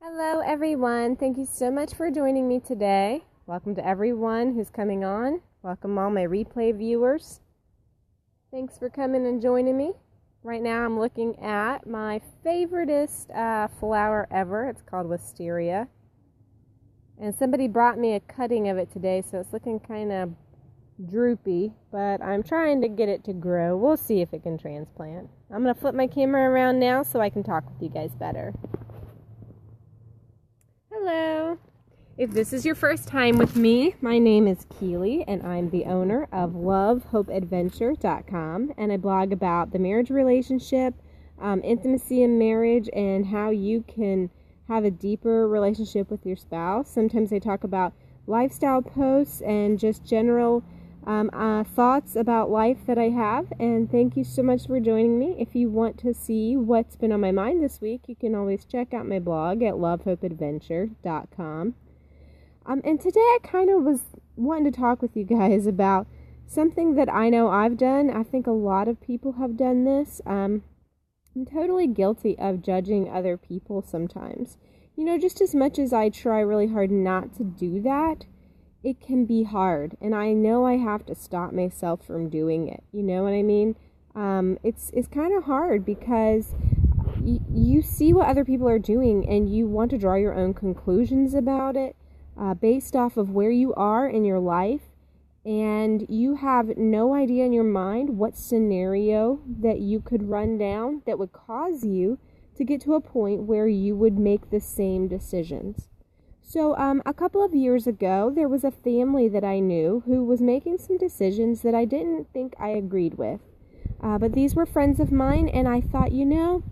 Hello everyone, thank you so much for joining me today. Welcome to everyone who's coming on. Welcome all my replay viewers. Thanks for coming and joining me. Right now I'm looking at my favoriteest flower ever. It's called wisteria. And somebody brought me a cutting of it today, so it's looking kind of droopy, but I'm trying to get it to grow. We'll see if it can transplant. I'm going to flip my camera around now so I can talk with you guys better. Hello. If this is your first time with me, my name is Keely and I'm the owner of lovehopeadventure.com, and I blog about the marriage relationship, intimacy in marriage, and how you can have a deeper relationship with your spouse. Sometimes I talk about lifestyle posts and just general thoughts about life that I have. And thank you so much for joining me. If you want to see what's been on my mind this week, you can always check out my blog at lovehopeadventure.com. And today I kind of was wanting to talk with you guys about something that I know I've done. I think a lot of people have done this. I'm totally guilty of judging other people sometimes. You know, just as much as I try really hard not to do that, it can be hard. And I know I have to stop myself from doing it. You know what I mean? It's kind of hard because you see what other people are doing and you want to draw your own conclusions about it based off of where you are in your life. And you have no idea in your mind what scenario that you could run down that would cause you to get to a point where you would make the same decisions. So a couple of years ago, there was a family that I knew who was making some decisions that I didn't think I agreed with. But these were friends of mine, and I thought, you know,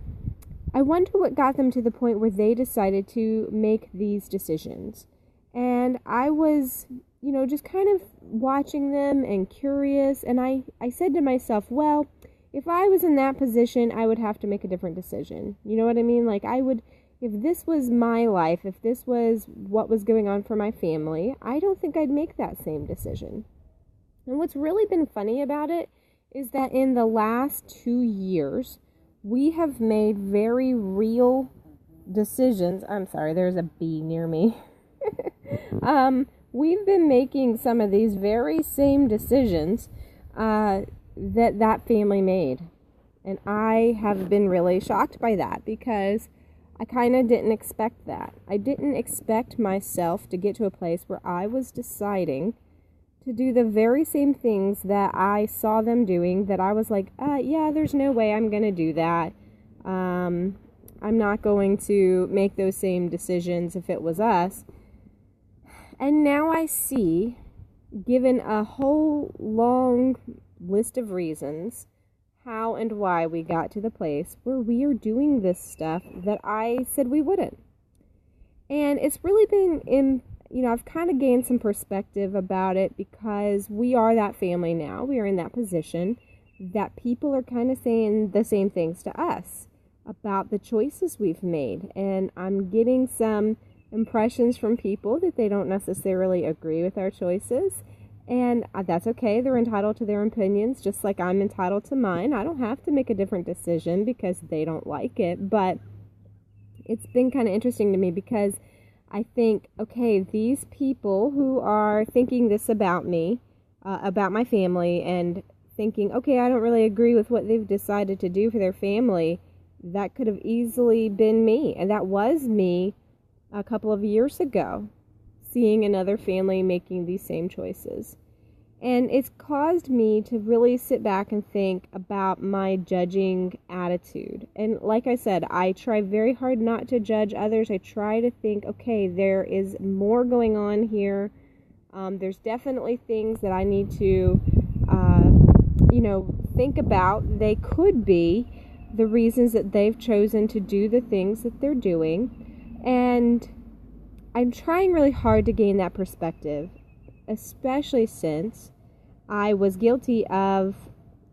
I wonder what got them to the point where they decided to make these decisions. And I was, you know, just kind of watching them and curious, and I said to myself, well, if I was in that position, I would have to make a different decision. You know what I mean? Like, I would, if this was my life, if this was what was going on for my family, I don't think I'd make that same decision. And what's really been funny about it is that in the last 2 years, we have made very real decisions. I'm sorry, there's a bee near me. We've been making some of these very same decisions that family made. And I have been really shocked by that because I kind of didn't expect that. I didn't expect myself to get to a place where I was deciding to do the very same things that I saw them doing, that I was like, yeah, there's no way I'm going to do that. I'm not going to make those same decisions if it was us. And now I see, given a whole long list of reasons, how and why we got to the place where we are doing this stuff that I said we wouldn't. And it's really been I've kind of gained some perspective about it because we are that family now. We are in that position that people are kind of saying the same things to us about the choices we've made. And I'm getting some impressions from people that they don't necessarily agree with our choices. And that's okay. They're entitled to their opinions, just like I'm entitled to mine. I don't have to make a different decision because they don't like it. But it's been kind of interesting to me because I think, okay, these people who are thinking this about me, about my family, and thinking, okay, I don't really agree with what they've decided to do for their family, that could have easily been me. And that was me a couple of years ago, seeing another family making these same choices. And it's caused me to really sit back and think about my judging attitude. And like I said, I try very hard not to judge others. I try to think, okay, there is more going on here. There's definitely things that I need to, think about. They could be the reasons that they've chosen to do the things that they're doing. And I'm trying really hard to gain that perspective, especially since I was guilty of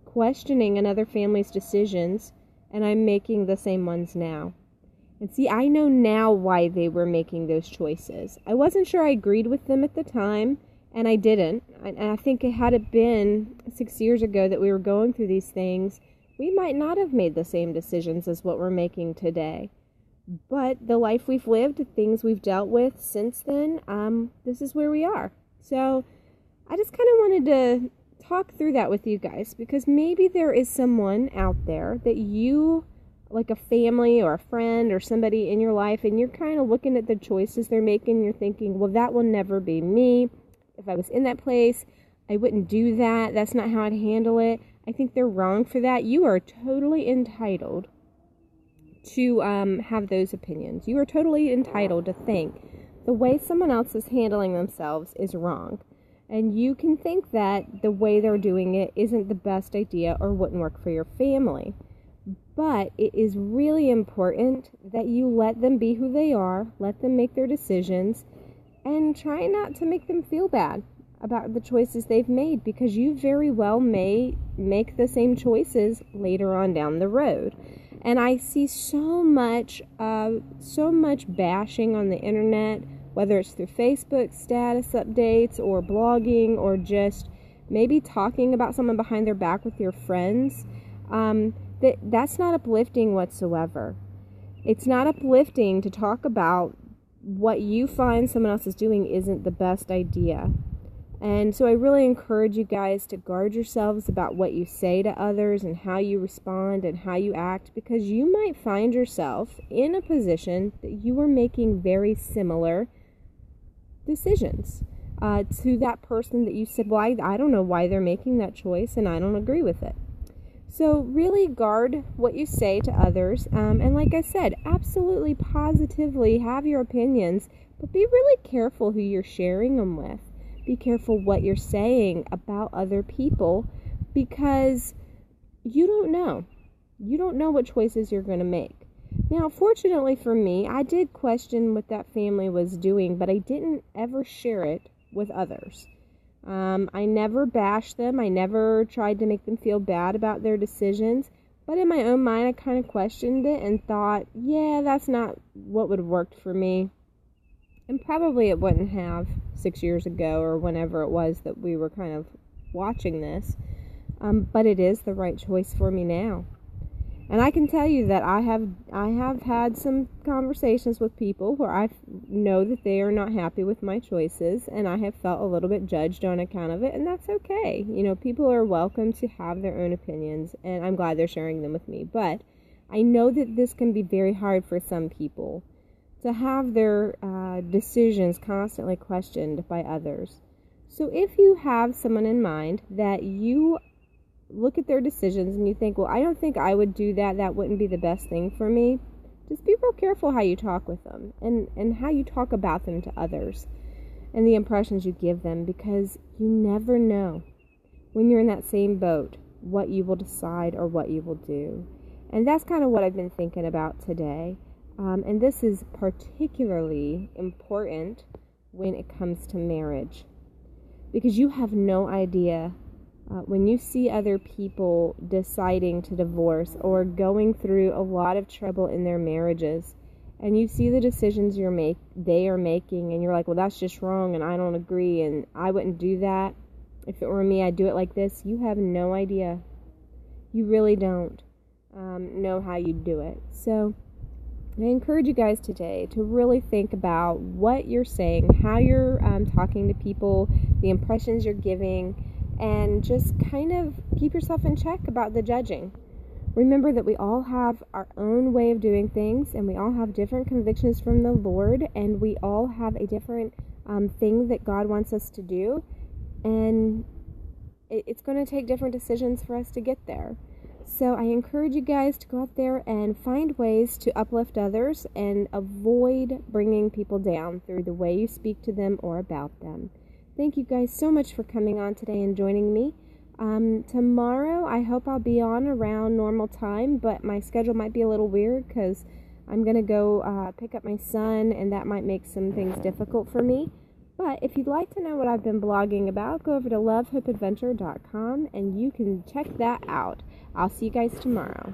questioning another family's decisions, and I'm making the same ones now. And see, I know now why they were making those choices. I wasn't sure I agreed with them at the time, and I didn't. And I think had it been 6 years ago that we were going through these things, we might not have made the same decisions as what we're making today. But the life we've lived, the things we've dealt with since then, this is where we are. So I just kind of wanted to talk through that with you guys, because maybe there is someone out there that you, like a family or a friend or somebody in your life, and you're kind of looking at the choices they're making, and you're thinking, well, that will never be me. If I was in that place, I wouldn't do that. That's not how I'd handle it. I think they're wrong for that. You are totally entitled to have those opinions. You are totally entitled to think the way someone else is handling themselves is wrong. And you can think that the way they're doing it isn't the best idea or wouldn't work for your family. But it is really important that you let them be who they are, let them make their decisions, and try not to make them feel bad about the choices they've made, because you very well may make the same choices later on down the road. And I see so much bashing on the internet, whether it's through Facebook status updates or blogging or just maybe talking about someone behind their back with your friends. That's not uplifting whatsoever. It's not uplifting to talk about what you find someone else is doing isn't the best idea. And so I really encourage you guys to guard yourselves about what you say to others and how you respond and how you act, because you might find yourself in a position that you are making very similar decisions to that person that you said, well, I don't know why they're making that choice and I don't agree with it. So really guard what you say to others. And like I said, absolutely positively have your opinions, but be really careful who you're sharing them with. Be careful what you're saying about other people, because you don't know. You don't know what choices you're going to make. Now, fortunately for me, I did question what that family was doing, but I didn't ever share it with others. I never bashed them. I never tried to make them feel bad about their decisions. But in my own mind, I kind of questioned it and thought, yeah, that's not what would have worked for me. And probably it wouldn't have 6 years ago or whenever it was that we were kind of watching this. But it is the right choice for me now. And I can tell you that I have had some conversations with people where I know that they are not happy with my choices, and I have felt a little bit judged on account of it, and that's okay. You know, people are welcome to have their own opinions, and I'm glad they're sharing them with me. But I know that this can be very hard for some people to have their decisions constantly questioned by others. So if you have someone in mind that you look at their decisions and you think, well, I don't think I would do that, that wouldn't be the best thing for me, just be real careful how you talk with them and how you talk about them to others and the impressions you give them, because you never know when you're in that same boat what you will decide or what you will do. And that's kind of what I've been thinking about today. And this is particularly important when it comes to marriage, because you have no idea when you see other people deciding to divorce or going through a lot of trouble in their marriages, and you see the decisions they are making, and you're like, well, that's just wrong, and I don't agree, and I wouldn't do that. If it were me, I'd do it like this. You have no idea. You really don't know how you'd do it. So I encourage you guys today to really think about what you're saying, how you're talking to people, the impressions you're giving, and just kind of keep yourself in check about the judging. Remember that we all have our own way of doing things, and we all have different convictions from the Lord, and we all have a different thing that God wants us to do, and it's going to take different decisions for us to get there. So I encourage you guys to go out there and find ways to uplift others and avoid bringing people down through the way you speak to them or about them. Thank you guys so much for coming on today and joining me. Tomorrow, I hope I'll be on around normal time, but my schedule might be a little weird because I'm going to go pick up my son, and that might make some things difficult for me. But if you'd like to know what I've been blogging about, go over to lovehopeadventure.com and you can check that out. I'll see you guys tomorrow.